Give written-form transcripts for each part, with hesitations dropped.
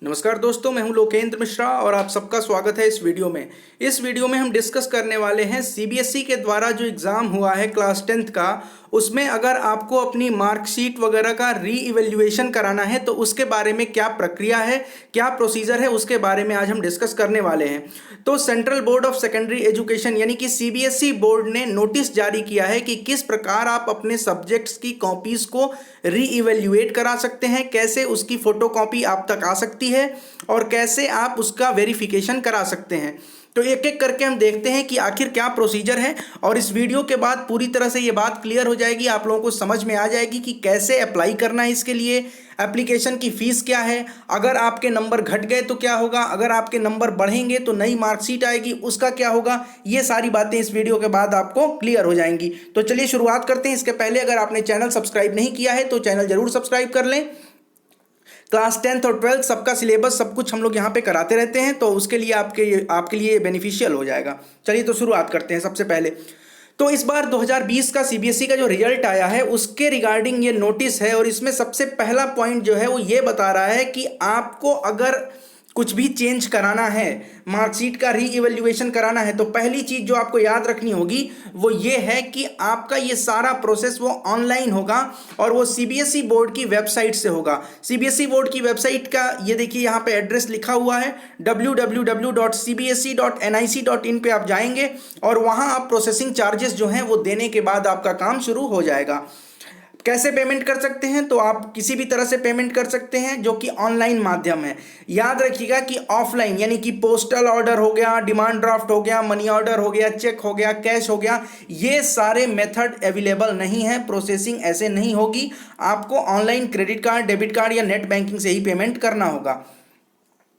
नमस्कार दोस्तों, मैं हूं लोकेंद्र मिश्रा और आप सबका स्वागत है इस वीडियो में। इस वीडियो में हम डिस्कस करने वाले हैं सीबीएसई के द्वारा जो एग्ज़ाम हुआ है क्लास 10th का, उसमें अगर आपको अपनी मार्कशीट वगैरह का री इवैल्यूएशन कराना है तो उसके बारे में क्या प्रक्रिया है, क्या प्रोसीजर है, उसके बारे में आज हम डिस्कस करने वाले हैं। तो central board of secondary education यानी कि सीबीएसई बोर्ड ने नोटिस जारी किया है कि किस प्रकार आप अपने सब्जेक्ट्स की कॉपीज़ को री इवैल्यूएट करा सकते हैं, कैसे उसकी फ़ोटोकॉपी आप तक आ सकती है और कैसे आप उसका वेरिफिकेशन करा सकते हैं। तो एक एक करके हम देखते हैं कि आखिर क्या प्रोसीजर है और इस वीडियो के बाद पूरी तरह से ये बात क्लियर हो जाएगी, आप लोगों को समझ में आ जाएगी कि कैसे अप्लाई करना है इसके लिए, एप्लीकेशन की फ़ीस क्या है, अगर आपके नंबर घट गए तो क्या होगा, अगर आपके नंबर बढ़ेंगे तो नई मार्कशीट आएगी उसका क्या होगा। ये सारी बातें इस वीडियो के बाद आपको क्लियर हो जाएंगी। तो चलिए शुरुआत करते हैं। इसके पहले अगर आपने चैनल सब्सक्राइब नहीं किया है तो चैनल जरूर सब्सक्राइब कर लें। क्लास 10th और 12th सबका सिलेबस सब कुछ हम लोग यहाँ पे कराते रहते हैं, तो उसके लिए आपके लिए बेनिफिशियल हो जाएगा। चलिए तो शुरुआत करते हैं। सबसे पहले तो इस बार 2020 का सीबीएसई का जो रिजल्ट आया है उसके रिगार्डिंग ये नोटिस है और इसमें सबसे पहला पॉइंट जो है वो ये बता रहा है कि आपको अगर कुछ भी चेंज कराना है, मार्कशीट का री इवैल्यूएशन कराना है, तो पहली चीज़ जो आपको याद रखनी होगी वो ये है कि आपका ये सारा प्रोसेस वो ऑनलाइन होगा और वो सीबीएसई बोर्ड की वेबसाइट से होगा। सीबीएसई बोर्ड की वेबसाइट का ये देखिए यहाँ पे एड्रेस लिखा हुआ है www.cbse.nic.in पे आप जाएंगे और वहाँ आप प्रोसेसिंग चार्जेस जो हैं वो देने के बाद आपका काम शुरू हो जाएगा। कैसे पेमेंट कर सकते हैं? तो आप किसी भी तरह से पेमेंट कर सकते हैं जो कि ऑनलाइन माध्यम है। याद रखिएगा कि ऑफलाइन यानी कि पोस्टल ऑर्डर हो गया, डिमांड ड्राफ्ट हो गया, मनी ऑर्डर हो गया, चेक हो गया, कैश हो गया, ये सारे मेथड अवेलेबल नहीं है, प्रोसेसिंग ऐसे नहीं होगी। आपको online credit card, debit card या नेट बैंकिंग से ही पेमेंट करना होगा।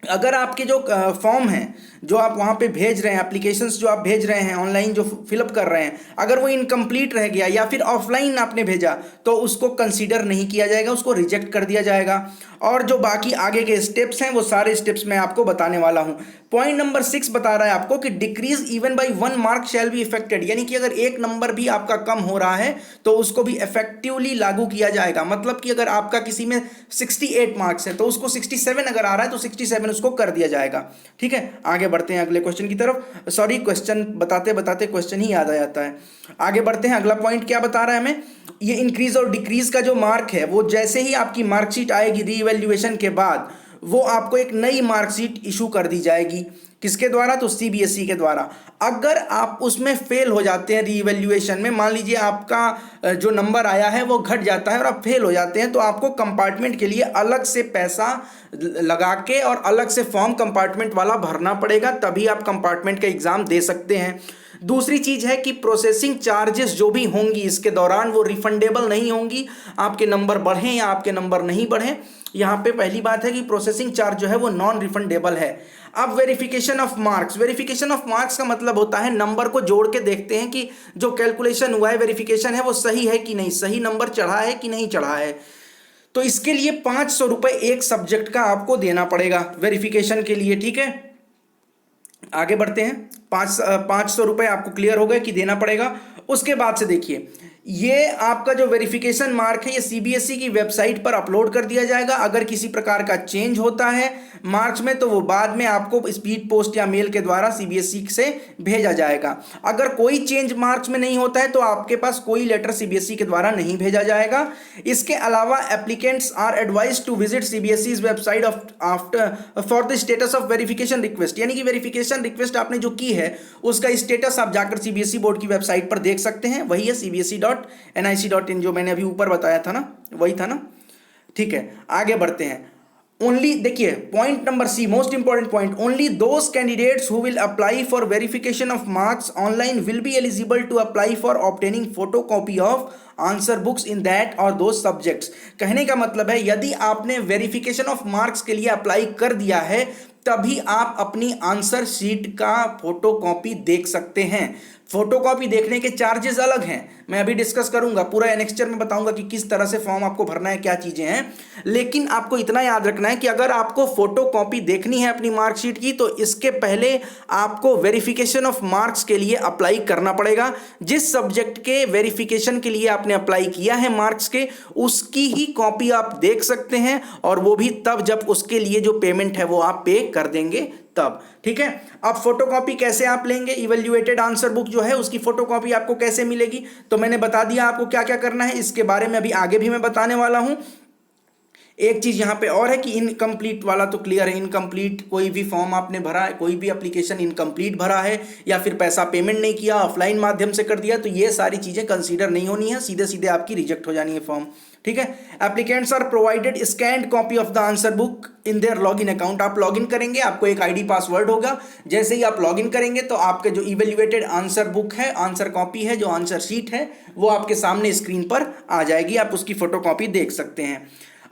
अगर आपके जो फॉर्म हैं जो आप वहाँ पे भेज रहे हैं, एप्लीकेशंस जो आप भेज रहे हैं ऑनलाइन जो फिलअप कर रहे हैं, अगर वो इनकम्प्लीट रह गया या फिर ऑफलाइन आपने भेजा तो उसको कंसीडर नहीं किया जाएगा, उसको रिजेक्ट कर दिया जाएगा। और जो बाकी आगे के स्टेप्स हैं वो सारे स्टेप्स मैं आपको बताने वाला हूँ। पॉइंट नंबर 6 बता रहा है आपको कि decrease even by 1 mark shall be affected, यानी कि अगर एक नंबर भी आपका कम हो रहा है तो उसको भी इफेक्टिवली लागू किया जाएगा। मतलब कि अगर आपका किसी में 68 मार्क्स है तो उसको 67 अगर आ रहा है तो 67 उसको कर दिया जाएगा। ठीक है, आगे बढ़ते हैं अगले क्वेश्चन की तरफ। सॉरी, क्वेश्चन बताते बताते क्वेश्चन ही याद आ जाता है। आगे बढ़ते हैं। अगला पॉइंट क्या बता रहा है हमें, ये इंक्रीज और डिक्रीज का जो मार्क है वो जैसे ही आपकी मार्कशीट आएगी रीइवैल्यूएशन के बाद वो आपको एक नई मार्कशीट इशू कर दी जाएगी। किसके द्वारा? तो सीबीएसई के द्वारा। अगर आप उसमें फेल हो जाते हैं रीइवैल्यूएशन में, मान लीजिए आपका जो नंबर आया है वो घट जाता है और आप फेल हो जाते हैं, तो आपको कंपार्टमेंट के लिए अलग से पैसा लगा के और अलग से फॉर्म कंपार्टमेंट वाला भरना पड़ेगा, तभी आप कंपार्टमेंट का एग्जाम दे सकते हैं। दूसरी चीज़ है कि प्रोसेसिंग चार्जेस जो भी होंगी इसके दौरान वो रिफंडेबल नहीं होंगी, आपके नंबर बढ़ें या आपके नंबर नहीं बढ़ें। यहाँ पे पहली बात है कि प्रोसेसिंग चार्ज जो है वो नॉन रिफंडेबल है। अब verification of marks, verification of marks का मतलब होता है नंबर को जोड़ के देखते हैं कि जो कैलकुलेशन हुआ है, वेरिफिकेशन है, वो सही है कि नहीं, सही नंबर चढ़ा है कि नहीं चढ़ा है। तो इसके लिए 500 रुपये एक सब्जेक्ट का आपको देना पड़ेगा वेरिफिकेशन के लिए। ठीक है, आगे बढ़ते हैं। 500 रुपये आपको क्लियर हो गए कि देना पड़ेगा। उसके बाद से देखिए, ये आपका जो वेरिफिकेशन मार्क है ये सीबीएसई की वेबसाइट पर अपलोड कर दिया जाएगा। अगर किसी प्रकार का चेंज होता है मार्क्स में तो वो बाद में आपको स्पीड पोस्ट या मेल के द्वारा सीबीएसई से भेजा जाएगा। अगर कोई चेंज मार्क्स में नहीं होता है तो आपके पास कोई लेटर सीबीएसई के द्वारा नहीं भेजा जाएगा। इसके अलावा applicants are advised to visit CBSE website after for the status of verification request, यानी कि वेरिफिकेशन रिक्वेस्ट आपने जो की है उसका स्टेटस आप जाकर सीबीएसई बोर्ड की वेबसाइट पर देख सकते हैं। वही है cbse.nic.in, जो मैंने अभी ऊपर बताया था ना, वही था ना। ठीक है, आगे बढ़ते हैं। ओनली देखिए point number C, most important point, only those candidates who will apply for verification of marks online will be eligible to apply for obtaining photo copy of answer books in that और दो subjects. कहने का मतलब है यदि आपने verification of marks के लिए अप्लाई कर दिया है तभी आप अपनी आंसर शीट का फोटो कॉपी देख सकते हैं। फोटोकॉपी देखने के चार्जेस अलग हैं, मैं अभी डिस्कस करूंगा, पूरा एनेक्स्चर में बताऊंगा कि किस तरह से फॉर्म आपको भरना है, क्या चीजें हैं। लेकिन आपको इतना याद रखना है कि अगर आपको फोटोकॉपी देखनी है अपनी मार्कशीट की तो इसके पहले आपको वेरिफिकेशन ऑफ मार्क्स के लिए अप्लाई करना पड़ेगा। जिस सब्जेक्ट के वेरिफिकेशन के लिए आप आपने अप्लाई किया है मार्क्स के, उसकी ही कॉपी आप देख सकते हैं, और वो भी तब जब उसके लिए जो पेमेंट है वो आप पे कर देंगे तब। ठीक है, अब फोटोकॉपी कैसे आप लेंगे, इवैल्यूएटेड आंसर बुक जो है उसकी फोटोकॉपी आपको कैसे मिलेगी, तो मैंने बता दिया आपको क्या क्या करना है, इसके बारे में अभी आगे भी मैं बताने वाला हूं। एक चीज यहां पे और है कि इनकम्प्लीट वाला तो क्लियर है, इनकम्प्लीट कोई भी फॉर्म आपने भरा है, कोई भी एप्लीकेशन इनकम्प्लीट भरा है, या फिर पैसा पेमेंट नहीं किया, ऑफलाइन माध्यम से कर दिया, तो ये सारी चीजें कंसीडर नहीं होनी है, सीधे सीधे आपकी रिजेक्ट हो जानी है फॉर्म। ठीक है, applicants are provided scanned copy of the answer book in their login account. आप लॉगिन करेंगे, आपको एक आईडी पासवर्ड होगा, जैसे ही आप लॉगिन करेंगे तो आपके जो इवैल्यूएटेड आंसर बुक है, आंसर कॉपी है, जो आंसर शीट है, वो आपके सामने स्क्रीन पर आ जाएगी, आप उसकी फोटोकॉपी देख सकते हैं।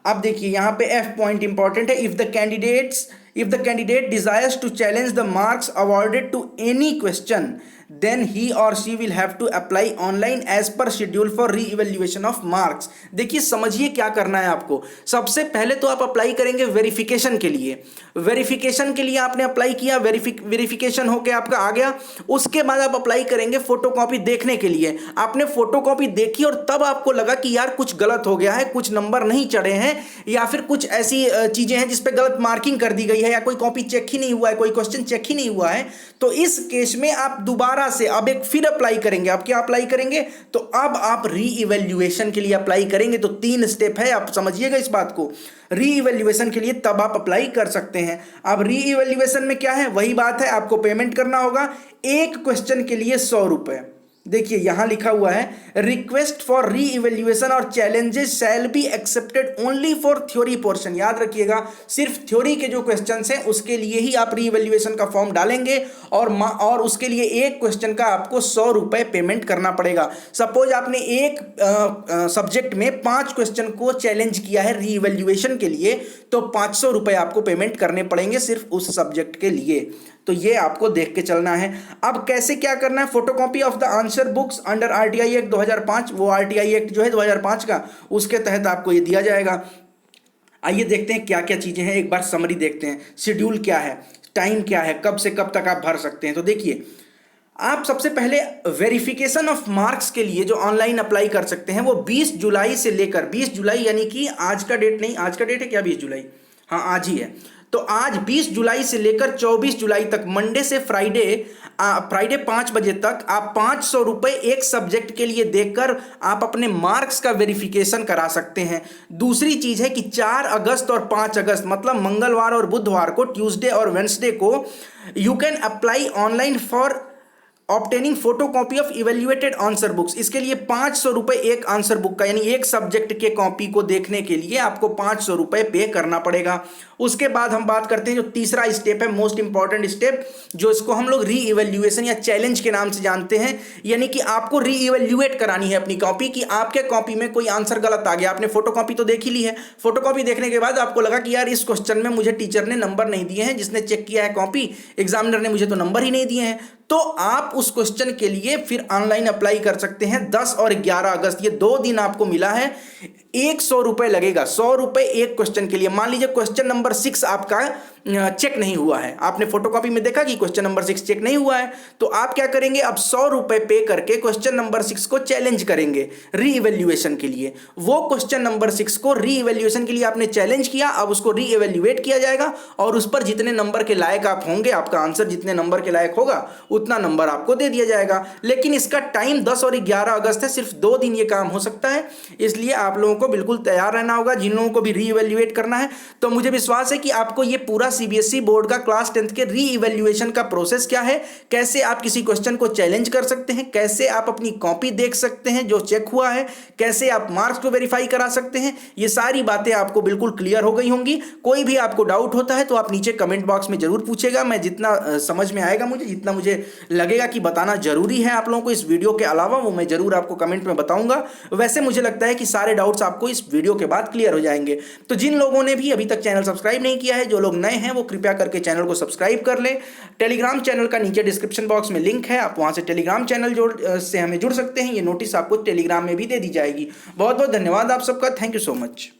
अब देखिए यहाँ पे एफ पॉइंट इंपॉर्टेंट है, if the candidate desires to challenge the marks awarded to any question then he और she will have to apply online as per schedule for reevaluation of marks. देखिए समझिए क्या करना है आपको। सबसे पहले तो आप अप्लाई करेंगे वेरिफिकेशन के लिए। वेरिफिकेशन के लिए आपने अप्लाई किया, वेरिफिकेशन होके आपका आ गया, उसके बाद आप अप्लाई करेंगे फोटोकॉपी देखने के लिए। आपने फोटोकॉपी देखी और तब आपको लगा कि यार कुछ गलत हो गया है, कुछ नंबर नहीं चढ़े हैं, या फिर कुछ ऐसी चीजें हैं जिसपे गलत मार्किंग कर दी गई है, या कोई कॉपी चेक ही नहीं हुआ है, कोई क्वेश्चन चेक ही नहीं हुआ है, तो इस केस में आप दोबारा से अब एक फिर अप्लाई करेंगे। आप क्या अप्लाई करेंगे, तो अब आप री इवेल्युएशन के लिए अप्लाई करेंगे। तो 3 स्टेप है, आप समझिएगा इस बात को। री इवेल्युएशन के लिए तब आप अप्लाई कर सकते हैं। अब री इवेल्युएशन में क्या है, वही बात है, आपको पेमेंट करना होगा एक क्वेश्चन के लिए 100 रुपए। देखिए यहां लिखा हुआ है रिक्वेस्ट फॉर री इवेल्युएशन और challenges shall be accepted only for theory portion. याद रखिएगा, सिर्फ थ्योरी के जो क्वेश्चंस हैं उसके लिए ही आप री इवेल्युएशन का फॉर्म डालेंगे, और उसके लिए एक क्वेश्चन का आपको 100 रुपए पेमेंट करना पड़ेगा। सपोज आपने एक सब्जेक्ट में 5 क्वेश्चन को चैलेंज किया है री इवेल्युएशन के लिए, तो 500 रुपए आपको पेमेंट करने पड़ेंगे सिर्फ उस सब्जेक्ट के लिए। तो ये आपको देख के चलना है। अब कैसे क्या करना है, photocopy of the answer books under RTI act 2005, वो आरटीआई एक्ट जो है 2005 का, उसके तहत आपको ये दिया जाएगा। आइए देखते हैं क्या क्या चीजें हैं, एक बार समरी देखते हैं। शेड्यूल क्या है, टाइम क्या है, कब से कब तक आप भर सकते हैं। तो देखिए, आप सबसे पहले वेरिफिकेशन ऑफ मार्क्स के लिए जो ऑनलाइन अप्लाई कर सकते हैं वो 20 जुलाई से लेकर 20 जुलाई, यानी कि आज का डेट नहीं, आज का डेट है क्या 20 जुलाई, हाँ आज ही है, तो आज 20 जुलाई से लेकर 24 जुलाई तक, मंडे से फ्राइडे 5 बजे तक आप 500 रुपए एक सब्जेक्ट के लिए देकर आप अपने मार्क्स का वेरिफिकेशन करा सकते हैं। दूसरी चीज है कि 4 अगस्त और 5 अगस्त, मतलब मंगलवार और बुधवार को, ट्यूसडे और वेडनेसडे को, you can apply online for obtaining photocopy of evaluated answer books. इसके लिए 500 रुपए एक आंसर बुक का, यानी एक सब्जेक्ट के कॉपी को देखने के लिए आपको 500 रुपए पे करना पड़ेगा। उसके बाद हम बात करते हैं जो तीसरा स्टेप है, मोस्ट इंपॉर्टेंट स्टेप, जो इसको हम लोग री इवेल्युएशन या चैलेंज के नाम से जानते हैं। यानी कि आपको री इवेल्युएट करानी है अपनी कॉपी की, आपके कॉपी में कोई आंसर गलत आ गया। आपने फोटोकॉपी तो देख ही ली है, फोटोकॉपी देखने के बाद आपको लगा कि यार इस क्वेश्चन में मुझे टीचर ने नंबर नहीं दिए हैं, जिसने चेक किया है कॉपी, एग्जामिनर ने मुझे तो नंबर ही नहीं दिए हैं, तो आप उस क्वेश्चन के लिए फिर ऑनलाइन अप्लाई कर सकते हैं। 10 और 11 अगस्त, ये 2 दिन आपको मिला है। 100 रुपए लगेगा, 100 रुपए एक क्वेश्चन के लिए। मान लीजिए क्वेश्चन नंबर 6 आपका चेक नहीं हुआ है, आपने फोटोकॉपी में देखा कि क्वेश्चन नंबर 6 चेक नहीं हुआ है, तो आप क्या करेंगे, अब 100 रुपए पे करके क्वेश्चन नंबर 6 को चैलेंज करेंगे री इवेल्युएशन के लिए। वो क्वेश्चन नंबर 6 को री इवेल्युएशन के लिए आपने चैलेंज किया, अब उसको री इवेल्युएट किया जाएगा, और उस पर जितने नंबर के लायक आप होंगे, आपका आंसर जितने नंबर के लायक होगा उतना नंबर आपको दे दिया जाएगा। लेकिन इसका टाइम 10 और 11 अगस्त है, सिर्फ 2 दिन ये काम हो सकता है, इसलिए आप लोगों को बिल्कुल तैयार रहना होगा। जिन लोगों को भी री इवेल्युएट करना है, तो मुझे विश्वास है कि आपको ये पूरा सीबीएसई बोर्ड का क्लास 10th के री इवेल्युएशन का प्रोसेस क्या है, कैसे आप किसी क्वेश्चन को चैलेंज कर सकते हैं, कैसे आप अपनी कॉपी देख सकते हैं जो चेक हुआ है, कैसे आप मार्क्स को वेरीफाई करा सकते हैं, ये सारी बातें आपको बिल्कुल क्लियर हो गई होंगी। कोई भी आपको डाउट होता है तो आप नीचे कमेंट बॉक्स में जरूर पूछेगा, मैं जितना समझ में आएगा, मुझे जितना मुझे लगेगा कि बताना जरूरी है आप लोगों को इस वीडियो के अलावा, वो मैं जरूर आपको कमेंट में बताऊंगा। वैसे मुझे लगता है कि सारे डाउट्स आपको इस वीडियो के बाद क्लियर हो जाएंगे। तो जिन लोगों ने भी अभी तक चैनल सब्सक्राइब नहीं किया है, जो लोग नए हैं, वो कृपया करके चैनल को सब्सक्राइब कर लें। टेलीग्राम चैनल का नीचे डिस्क्रिप्शन बॉक्स में लिंक है, आप वहां से टेलीग्राम चैनल से हमें जुड़ सकते हैं। ये नोटिस आपको टेलीग्राम में भी दे दी जाएगी। बहुत बहुत धन्यवाद आप सबका, थैंक यू सो मच।